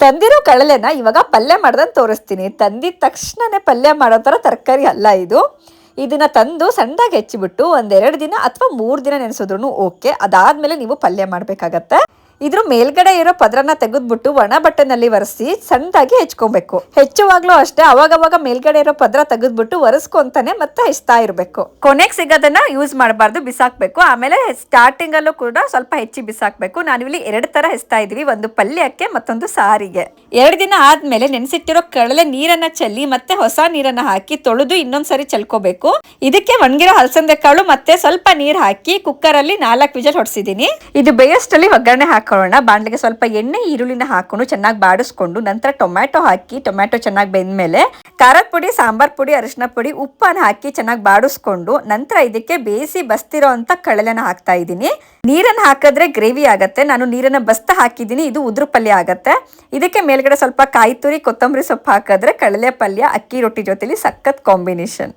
ತಂದಿರೋ ಕಡಲೆನ ಇವಾಗ ಪಲ್ಯ ಮಾಡ್ದಂಗೆ ತೋರಿಸ್ತೀನಿ. ತಂದಿದ ತಕ್ಷಣನೇ ಪಲ್ಯ ಮಾಡೋ ಥರ ತರಕಾರಿ ಅಲ್ಲ ಇದು. ಇದನ್ನ ತಂದು ಸಣ್ಣದಾಗಿ ಹೆಚ್ಚಿಬಿಟ್ಟು 1-2 ದಿನ ಅಥವಾ 3 ದಿನ ನೆನೆಸಿದ್ರು ಓಕೆ. ಅದಾದ್ಮೇಲೆ ನೀವು ಪಲ್ಯ ಮಾಡಬೇಕಾಗತ್ತೆ. ಇದ್ರ ಮೇಲ್ಗಡೆ ಇರೋ ಪದರನ ತೆಗೆದ್ಬಿಟ್ಟು ಒಣ ಬಟ್ಟೆನಲ್ಲಿ ಒರೆಸಿ ಸಣ್ಣದಾಗಿ ಹೆಚ್ಕೊಬೇಕು. ಹೆಚ್ಚುವಾಗ್ಲೂ ಅಷ್ಟೇ ಅವಾಗವಾಗ ಮೇಲ್ಗಡೆ ಇರೋ ಪದರ ತೆಗೆದ್ಬಿಟ್ಟು ಒರೆಸ್ಕೊಂತಾನೆ ಮತ್ತೆ ಹೆಚ್ಚ್ತಾ ಇರಬೇಕು. ಕೊನೆಗೆ ಸಿಗೋದನ್ನ ಯೂಸ್ ಮಾಡಬಾರ್ದು, ಬಿಸಾಕ್ಬೇಕು. ಆಮೇಲೆ ಸ್ಟಾರ್ಟಿಂಗ್ ಅಲ್ಲೂ ಕೂಡ ಸ್ವಲ್ಪ ಹೆಚ್ಚಿ ಬಿಸಾಕ್ಬೇಕು. ನಾನಿಲ್ಲಿ 2 ತರ ಹೆಚ್ತಾ ಇದೀವಿ, ಒಂದು ಪಲ್ಯಕ್ಕೆ ಮತ್ತೊಂದು ಸಾರಿಗೆ. 2 ದಿನ ಆದ್ಮೇಲೆ ನೆನೆಸಿಟ್ಟಿರೋ ಕಡಲೆ ನೀರನ್ನ ಚೆಲ್ಲಿ ಮತ್ತೆ ಹೊಸ ನೀರನ್ನ ಹಾಕಿ ತೊಳೆದು ಇನ್ನೊಂದ್ಸರಿ ಚೆಲ್ಕೋಬೇಕು. ಇದಕ್ಕೆ ಒಣಗಿರೋ ಹಲಸಂದೆ ಕಾಳು ಮತ್ತೆ ಸ್ವಲ್ಪ ನೀರ್ ಹಾಕಿ ಕುಕ್ಕರ್ ಅಲ್ಲಿ 4 ವಿಜಲ್ ಹೊಡ್ಸಿದೀನಿ. ಇದು ಬೇಯಷ್ಟಲ್ಲಿ ಒಗ್ಗರಣೆ ಹಾಕೊಳ್ಳೋಣ. ಬಾಣಲಿಗೆ ಸ್ವಲ್ಪ ಎಣ್ಣೆ ಈರುಳ್ಳಿನ ಹಾಕೊಂಡು ಚೆನ್ನಾಗಿ ಬಾಡಿಸ್ಕೊಂಡು ನಂತರ ಟೊಮ್ಯಾಟೊ ಹಾಕಿ, ಟೊಮ್ಯಾಟೊ ಚೆನ್ನಾಗಿ ಬೆಂದ್ಮೇಲೆ ಖಾರದ ಪುಡಿ, ಸಾಂಬಾರ್ ಪುಡಿ, ಅರಿಶಿನ ಪುಡಿ, ಉಪ್ಪನ್ನು ಹಾಕಿ ಚೆನ್ನಾಗಿ ಬಾಡಿಸ್ಕೊಂಡು ನಂತರ ಇದಕ್ಕೆ ಬೇಯಿಸಿ ಬಸ್ತಿರೋ ಅಂತ ಕಡಲೆನ ಹಾಕ್ತಾ ಇದ್ದೀನಿ. ನೀರನ್ನು ಹಾಕಿದ್ರೆ ಗ್ರೇವಿ ಆಗತ್ತೆ. ನಾನು ನೀರನ್ನ ಬಸ್ತ ಹಾಕಿದ್ದೀನಿ, ಇದು ಉದುರು ಪಲ್ಯ ಆಗತ್ತೆ. ಇದಕ್ಕೆ ಮೇಲ್ಗಡೆ ಸ್ವಲ್ಪ ಕಾಯಿ ತುರಿ, ಕೊತ್ತಂಬರಿ ಸೊಪ್ಪು ಹಾಕಿದ್ರೆ ಕಡಲೆ ಪಲ್ಯ ಅಕ್ಕಿ ರೊಟ್ಟಿ ಜೊತೆಲಿ ಸಖತ್ ಕಾಂಬಿನೇಷನ್.